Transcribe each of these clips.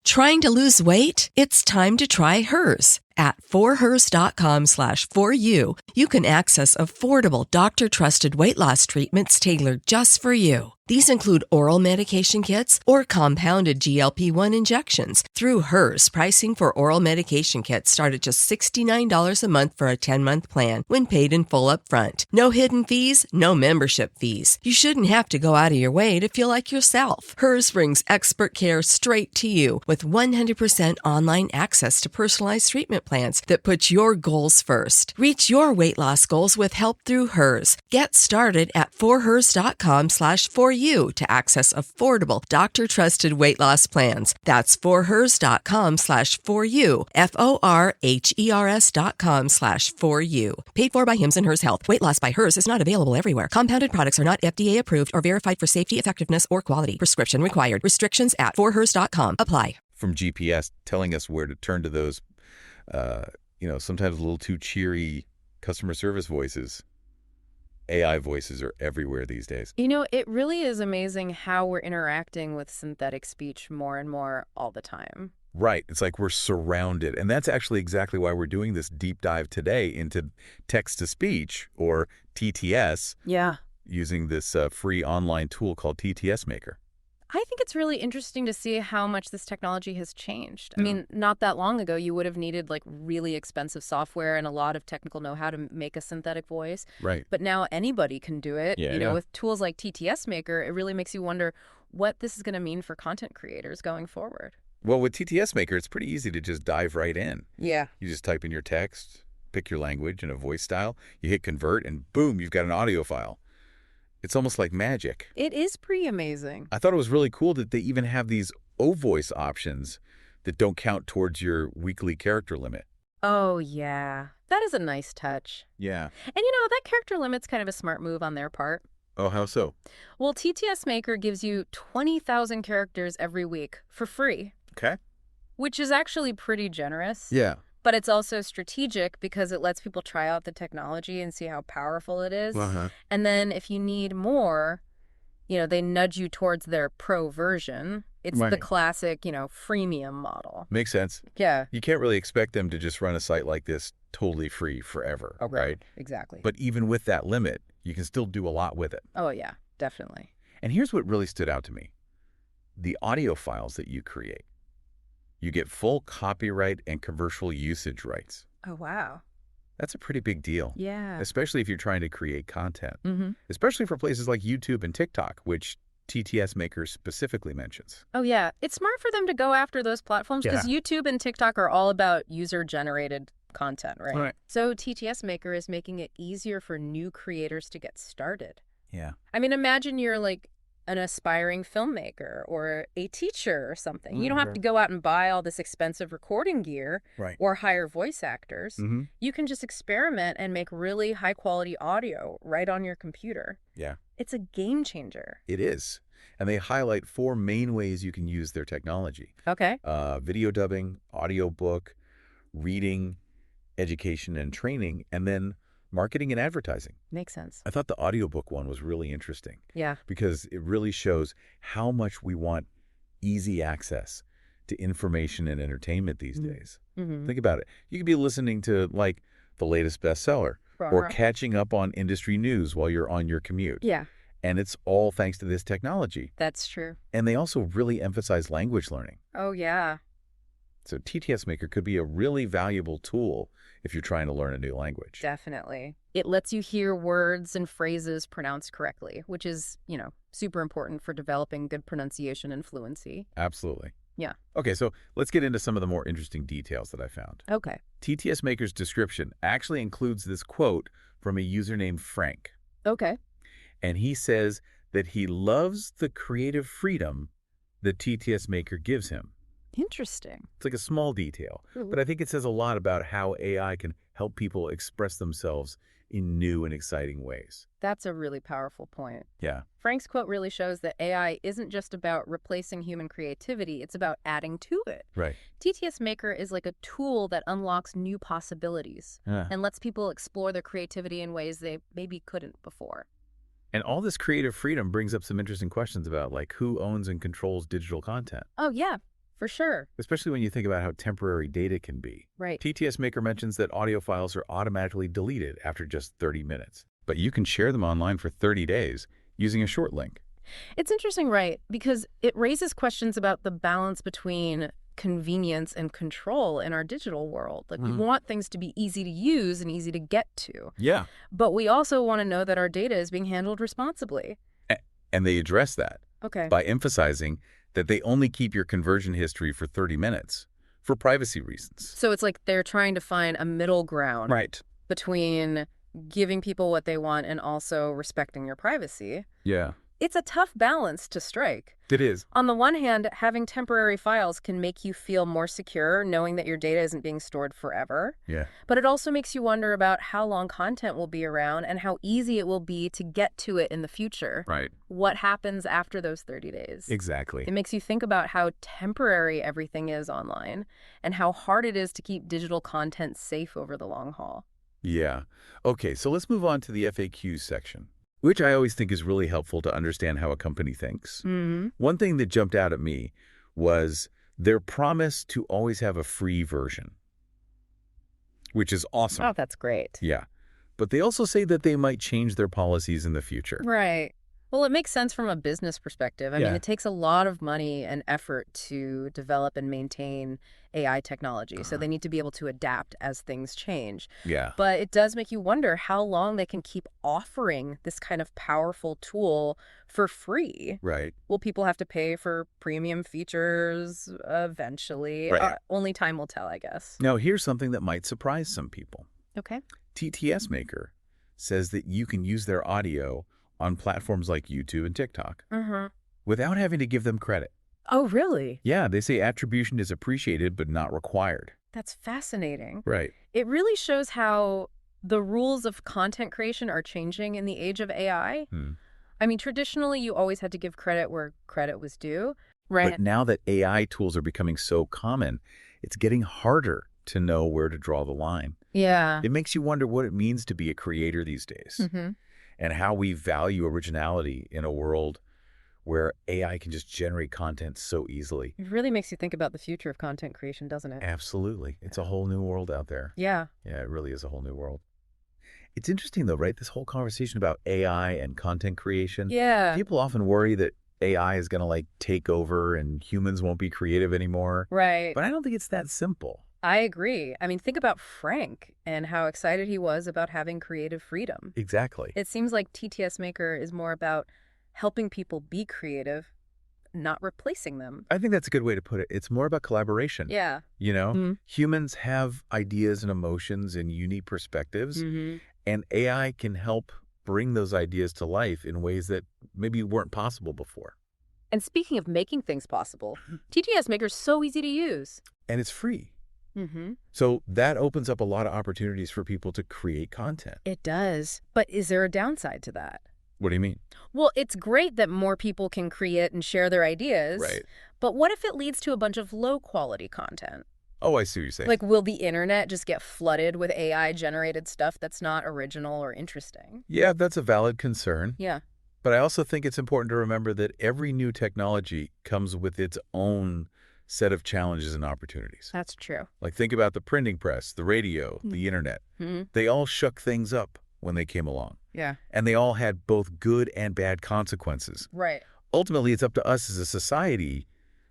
Trying to lose weight? It's time to try Hers. At forhers.com/4u, you can access affordable, doctor-trusted weight loss treatments tailored just for you. These include oral medication kits or compounded GLP-1 injections. Through Hers, pricing for oral medication kits start at just $69 a month for a 10-month plan when paid in full upfront. No hidden fees, no membership fees. You shouldn't have to go out of your way to feel like yourself. Hers brings expert care straight to you with 100% online access to personalized treatment plans that put your goals first. Reach your weight loss goals with help through Hers. Get started at forhers.com/4u to access affordable, doctor-trusted weight loss plans. That's forhers.com/4u, forhers.com/4u. Paid for by Hims and Hers Health. Weight loss by Hers is not available everywhere. Compounded products are not FDA approved or verified for safety, effectiveness, or quality. Prescription required. Restrictions at forhers.com apply. From GPS telling us where to turn to those, sometimes a little too cheery customer service voices. AI voices are everywhere these days. It really is amazing how we're interacting with synthetic speech more and more all the time. Right. It's like we're surrounded. And that's actually exactly why we're doing this deep dive today into text-to-speech, or TTS. Yeah. Using this free online tool called TTS Maker. I think it's really interesting to see how much this technology has changed. I mean, not that long ago, you would have needed really expensive software and a lot of technical know-how to make a synthetic voice. Right. But now anybody can do it. With tools like TTS Maker, it really makes you wonder what this is going to mean for content creators going forward. Well, with TTS Maker, it's pretty easy to just dive right in. Yeah. You just type in your text, pick your language and a voice style, you hit convert, and boom, you've got an audio file. It's almost like magic. It is pretty amazing. I thought it was really cool that they even have these O-voice options that don't count towards your weekly character limit. Oh, yeah. That is a nice touch. Yeah. And that character limit's kind of a smart move on their part. Oh, how so? Well, TTS Maker gives you 20,000 characters every week for free. Okay. Which is actually pretty generous. Yeah. But it's also strategic because it lets people try out the technology and see how powerful it is. Uh-huh. And then if you need more, they nudge you towards their pro version. It's the classic, freemium model. Makes sense. Yeah. You can't really expect them to just run a site like this totally free forever, right? Exactly. But even with that limit, you can still do a lot with it. Oh, yeah, definitely. And here's what really stood out to me. The audio files that you create. You get full copyright and commercial usage rights. Oh, wow. That's a pretty big deal. Yeah. Especially if you're trying to create content. Mm-hmm. Especially for places like YouTube and TikTok, which TTS Maker specifically mentions. Oh, yeah. It's smart for them to go after those platforms because YouTube and TikTok are all about user-generated content, right? So TTS Maker is making it easier for new creators to get started. Yeah. I mean, imagine you're an aspiring filmmaker or a teacher or something. You don't have to go out and buy all this expensive recording gear or hire voice actors. Mm-hmm. You can just experiment and make really high quality audio right on your computer. Yeah. It's a game changer. It is. And they highlight 4 main ways you can use their technology. Okay. Video dubbing, audiobook, reading, education and training, and then marketing and advertising. Makes sense. I thought the audiobook one was really interesting. Yeah. Because it really shows how much we want easy access to information and entertainment these days. Mm-hmm. Think about it. You could be listening to the latest bestseller or catching up on industry news while you're on your commute. Yeah. And it's all thanks to this technology. That's true. And they also really emphasize language learning. Oh, yeah. So TTS Maker could be a really valuable tool if you're trying to learn a new language. Definitely. It lets you hear words and phrases pronounced correctly, which is, super important for developing good pronunciation and fluency. Absolutely. Yeah. Okay, so let's get into some of the more interesting details that I found. Okay. TTS Maker's description actually includes this quote from a user named Frank. Okay. And he says that he loves the creative freedom that TTS Maker gives him. Interesting. It's like a small detail, but I think it says a lot about how AI can help people express themselves in new and exciting ways. That's a really powerful point. Yeah. Frank's quote really shows that AI isn't just about replacing human creativity, it's about adding to it. Right. TTS Maker is like a tool that unlocks new possibilities and lets people explore their creativity in ways they maybe couldn't before. And all this creative freedom brings up some interesting questions about who owns and controls digital content. Oh, yeah. For sure. Especially when you think about how temporary data can be. Right. TTS Maker mentions that audio files are automatically deleted after just 30 minutes, but you can share them online for 30 days using a short link. It's interesting, right? Because it raises questions about the balance between convenience and control in our digital world. Like, we want things to be easy to use and easy to get to. Yeah. But we also want to know that our data is being handled responsibly. And they address that Okay. by emphasizing that they only keep your conversion history for 30 minutes for privacy reasons. So it's like they're trying to find a middle ground between giving people what they want and also respecting your privacy. Yeah. It's a tough balance to strike. It is. On the one hand, having temporary files can make you feel more secure, knowing that your data isn't being stored forever. Yeah. But it also makes you wonder about how long content will be around and how easy it will be to get to it in the future. Right. What happens after those 30 days? Exactly. It makes you think about how temporary everything is online and how hard it is to keep digital content safe over the long haul. Yeah. Okay, so let's move on to the FAQs section, which I always think is really helpful to understand how a company thinks. One thing that jumped out at me was their promise to always have a free version, which is awesome. Oh, that's great. Yeah. But they also say that they might change their policies in the future. Right. Well, it makes sense from a business perspective. I mean, it takes a lot of money and effort to develop and maintain AI technology. So they need to be able to adapt as things change. Yeah. But it does make you wonder how long they can keep offering this kind of powerful tool for free. Right. Will people have to pay for premium features eventually? Right. Only time will tell, I guess. Now, here's something that might surprise some people. Okay. TTS Maker says that you can use their audio on platforms like YouTube and TikTok without having to give them credit. Oh, really? Yeah, they say attribution is appreciated but not required. That's fascinating. Right. It really shows how the rules of content creation are changing in the age of AI. I mean, traditionally, you always had to give credit where credit was due. Right. But now that AI tools are becoming so common, it's getting harder to know where to draw the line. Yeah. It makes you wonder what it means to be a creator these days and how we value originality in a world where AI can just generate content so easily. It really makes you think about the future of content creation, doesn't it? Absolutely. It's a whole new world out there. Yeah. Yeah, it really is a whole new world. It's interesting, though, right? This whole conversation about AI and content creation. Yeah. People often worry that AI is going to, take over and humans won't be creative anymore. Right. But I don't think it's that simple. I agree. I mean, think about Frank and how excited he was about having creative freedom. Exactly. It seems like TTS Maker is more about helping people be creative, not replacing them. I think that's a good way to put it. It's more about collaboration. Yeah. You know, humans have ideas and emotions and unique perspectives, and AI can help bring those ideas to life in ways that maybe weren't possible before. And speaking of making things possible, TTS Maker is so easy to use. And it's free. So that opens up a lot of opportunities for people to create content. It does. But is there a downside to that? What do you mean? Well, it's great that more people can create and share their ideas. Right. But what if it leads to a bunch of low-quality content? Oh, I see what you're saying. Like, will the internet just get flooded with AI-generated stuff that's not original or interesting? Yeah, that's a valid concern. Yeah. But I also think it's important to remember that every new technology comes with its own set of challenges and opportunities. That's true. Like, think about the printing press, the radio, the internet. They all shook things up when they came along. Yeah. And they all had both good and bad consequences. Right. Ultimately, it's up to us as a society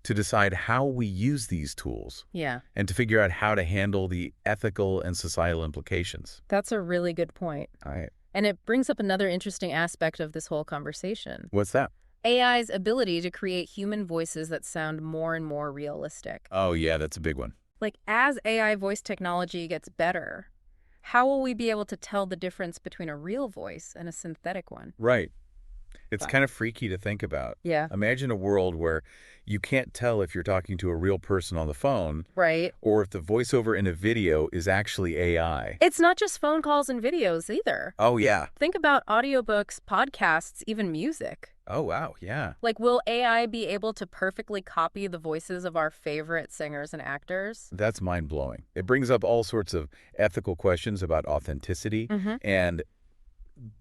to decide how we use these tools. Yeah. And to figure out how to handle the ethical and societal implications. That's a really good point. All right. And it brings up another interesting aspect of this whole conversation. What's that? AI's ability to create human voices that sound more and more realistic. Oh, yeah, that's a big one. Like, as AI voice technology gets better, how will we be able to tell the difference between a real voice and a synthetic one? Right. It's kind of freaky to think about. Yeah. Imagine a world where you can't tell if you're talking to a real person on the phone. Right. Or if the voiceover in a video is actually AI. It's not just phone calls and videos either. Oh, yeah. Think about audiobooks, podcasts, even music. Oh, wow. Yeah. Like, will AI be able to perfectly copy the voices of our favorite singers and actors? That's mind-blowing. It brings up all sorts of ethical questions about authenticity and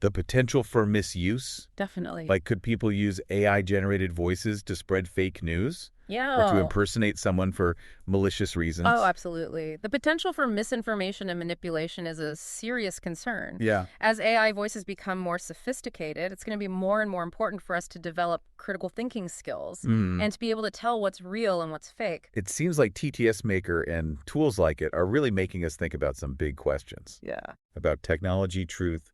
the potential for misuse. Definitely. Like, could people use AI-generated voices to spread fake news? or to impersonate someone for malicious reasons. Oh, absolutely. The potential for misinformation and manipulation is a serious concern. Yeah. As AI voices become more sophisticated, it's going to be more and more important for us to develop critical thinking skills and to be able to tell what's real and what's fake. It seems like TTS Maker and tools like it are really making us think about some big questions. Yeah. About technology, truth,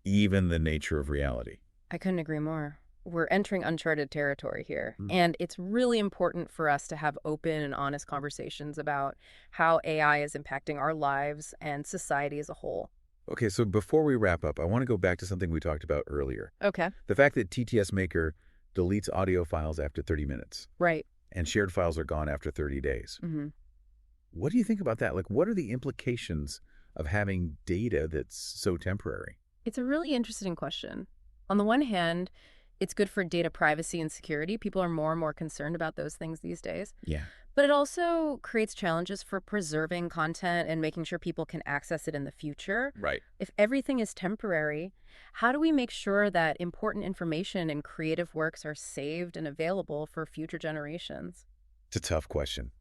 even the nature of reality. I couldn't agree more. We're entering uncharted territory here, and it's really important for us to have open and honest conversations about how AI is impacting our lives and society as a whole. Okay, so before we wrap up, I want to go back to something we talked about earlier. Okay. The fact that TTS Maker deletes audio files after 30 minutes. Right. And shared files are gone after 30 days. Mm-hmm. What do you think about that? Like, what are the implications of having data that's so temporary? It's a really interesting question. On the one hand, it's good for data privacy and security. People are more and more concerned about those things these days. Yeah. But it also creates challenges for preserving content and making sure people can access it in the future. Right. If everything is temporary, how do we make sure that important information and creative works are saved and available for future generations? It's a tough question.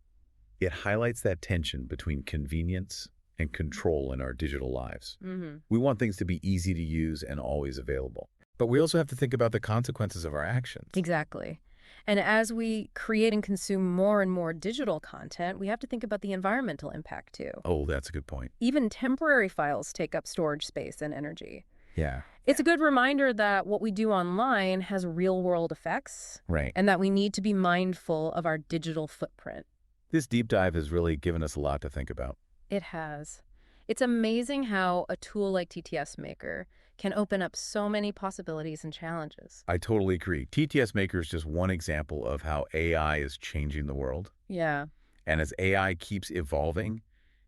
It highlights that tension between convenience and control in our digital lives. Mm-hmm. We want things to be easy to use and always available. But we also have to think about the consequences of our actions. Exactly. And as we create and consume more and more digital content, we have to think about the environmental impact too. Oh, that's a good point. Even temporary files take up storage space and energy. Yeah. It's a good reminder that what we do online has real-world effects. Right. And that we need to be mindful of our digital footprint. This deep dive has really given us a lot to think about. It has. It's amazing how a tool like TTS Maker can open up so many possibilities and challenges. I totally agree. TTS Maker is just one example of how AI is changing the world. Yeah. And as AI keeps evolving,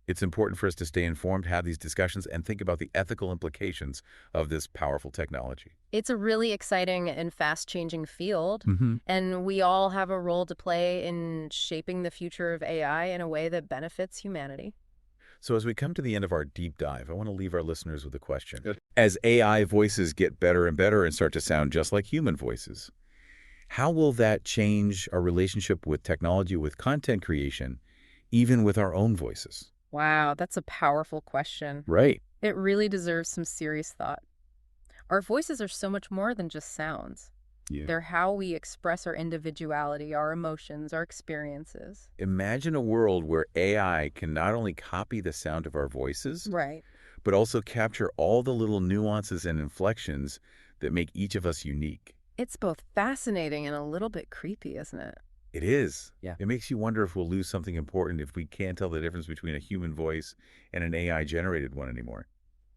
it's important for us to stay informed, have these discussions, and think about the ethical implications of this powerful technology. It's a really exciting and fast-changing field, Mm-hmm. and we all have a role to play in shaping the future of AI in a way that benefits humanity. So as we come to the end of our deep dive, I want to leave our listeners with a question. Good. As AI voices get better and better and start to sound just like human voices, how will that change our relationship with technology, with content creation, even with our own voices? Wow, that's a powerful question. Right. It really deserves some serious thought. Our voices are so much more than just sounds. Yeah. They're how we express our individuality, our emotions, our experiences. Imagine a world where AI can not only copy the sound of our voices, Right. but also capture all the little nuances and inflections that make each of us unique. It's both fascinating and a little bit creepy, isn't it? It is. Yeah. It makes you wonder if we'll lose something important if we can't tell the difference between a human voice and an AI-generated one anymore.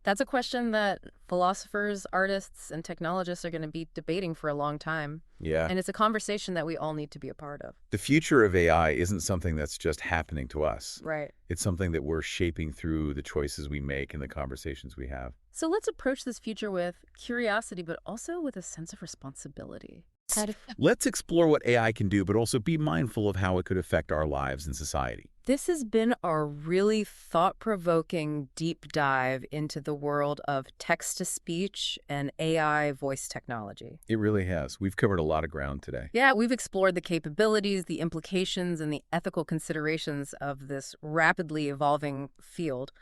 That's a question that philosophers, artists, and technologists are going to be debating for a long time. Yeah. And it's a conversation that we all need to be a part of. The future of AI isn't something that's just happening to us. Right. It's something that we're shaping through the choices we make and the conversations we have. So let's approach this future with curiosity, but also with a sense of responsibility. Let's explore what AI can do, but also be mindful of how it could affect our lives and society. This has been a really thought-provoking deep dive into the world of text-to-speech and AI voice technology. It really has. We've covered a lot of ground today. Yeah, we've explored the capabilities, the implications, and the ethical considerations of this rapidly evolving field.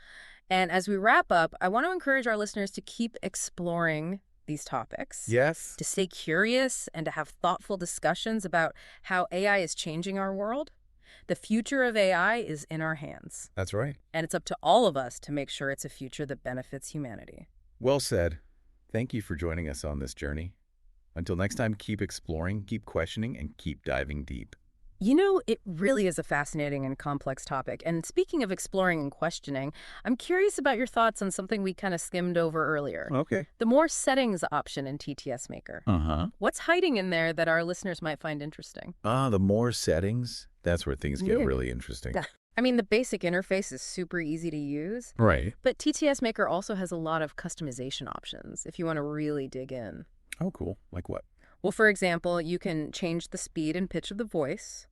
And as we wrap up, I want to encourage our listeners to keep exploring these topics. Yes. To stay curious and to have thoughtful discussions about how AI is changing our world. The future of AI is in our hands. That's right. And it's up to all of us to make sure it's a future that benefits humanity. Well said. Thank you for joining us on this journey. Until next time, keep exploring, keep questioning, and keep diving deep. You know, it really is a fascinating and complex topic. And speaking of exploring and questioning, I'm curious about your thoughts on something we kind of skimmed over earlier. Okay. The more settings option in TTS Maker. Uh-huh. What's hiding in there that our listeners might find interesting? The more settings, that's where things get really interesting. I mean, the basic interface is super easy to use. Right. But TTS Maker also has a lot of customization options if you want to really dig in. Oh, cool. Like what? Well, for example, you can change the speed and pitch of the voice.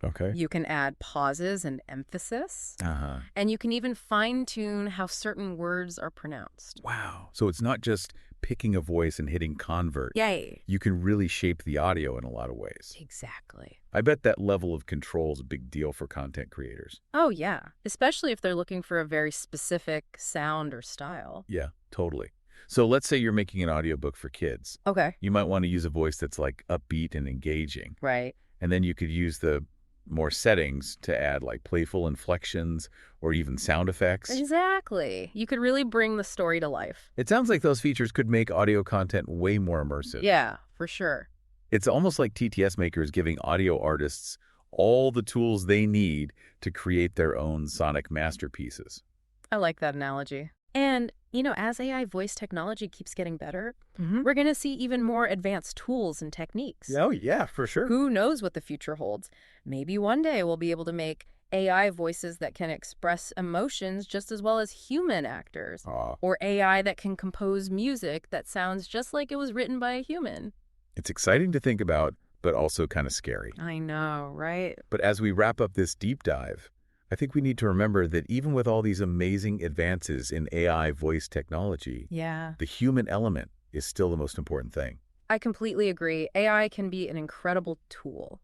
Okay. You can add pauses and emphasis. Uh-huh. And you can even fine-tune how certain words are pronounced. Wow. So it's not just picking a voice and hitting convert. Yay. You can really shape the audio in a lot of ways. Exactly. I bet that level of control is a big deal for content creators. Oh, yeah. Especially if they're looking for a very specific sound or style. Yeah, totally. So let's say you're making an audiobook for kids. Okay. You might want to use a voice that's like upbeat and engaging. Right. And then you could use the more settings to add like playful inflections or even sound effects. Exactly. You could really bring the story to life. It sounds like those features could make audio content way more immersive. Yeah, for sure. It's almost like TTS Maker is giving audio artists all the tools they need to create their own sonic masterpieces. I like that analogy. And, as AI voice technology keeps getting better, we're going to see even more advanced tools and techniques. Oh, yeah, for sure. Who knows what the future holds? Maybe one day we'll be able to make AI voices that can express emotions just as well as human actors. Or AI that can compose music that sounds just like it was written by a human. It's exciting to think about, but also kind of scary. I know, right? But as we wrap up this deep dive, I think we need to remember that even with all these amazing advances in AI voice technology, the human element is still the most important thing. I completely agree. AI can be an incredible tool.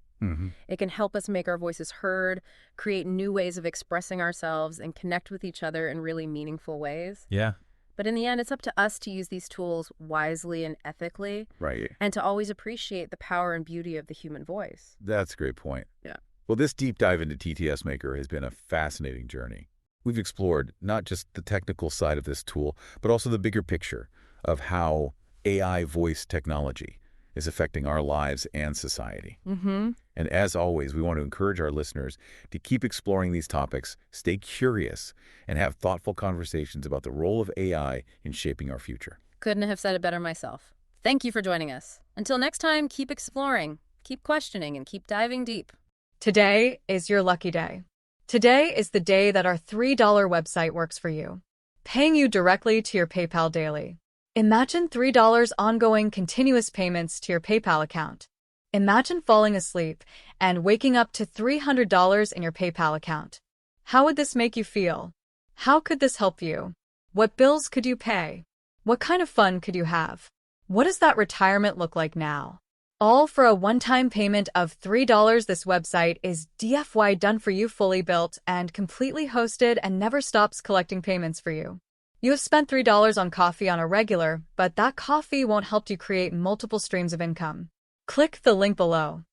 It can help us make our voices heard, create new ways of expressing ourselves, and connect with each other in really meaningful ways. Yeah. But in the end, it's up to us to use these tools wisely and ethically. Right. And to always appreciate the power and beauty of the human voice. That's a great point. Yeah. Well, this deep dive into TTS Maker has been a fascinating journey. We've explored not just the technical side of this tool, but also the bigger picture of how AI voice technology is affecting our lives and society. And as always, we want to encourage our listeners to keep exploring these topics, stay curious, and have thoughtful conversations about the role of AI in shaping our future. Couldn't have said it better myself. Thank you for joining us. Until next time, keep exploring, keep questioning, and keep diving deep. Today is your lucky day. Today is the day that our $3 website works for you, paying you directly to your PayPal daily. Imagine $3 ongoing continuous payments to your PayPal account. Imagine falling asleep and waking up to $300 in your PayPal account. How would this make you feel? How could this help you? What bills could you pay? What kind of fun could you have? What does that retirement look like now? All for a one-time payment of $3. This website is DFY done for you, fully built and completely hosted, and never stops collecting payments for you. You have spent $3 on coffee on a regular, but that coffee won't help you create multiple streams of income. Click the link below.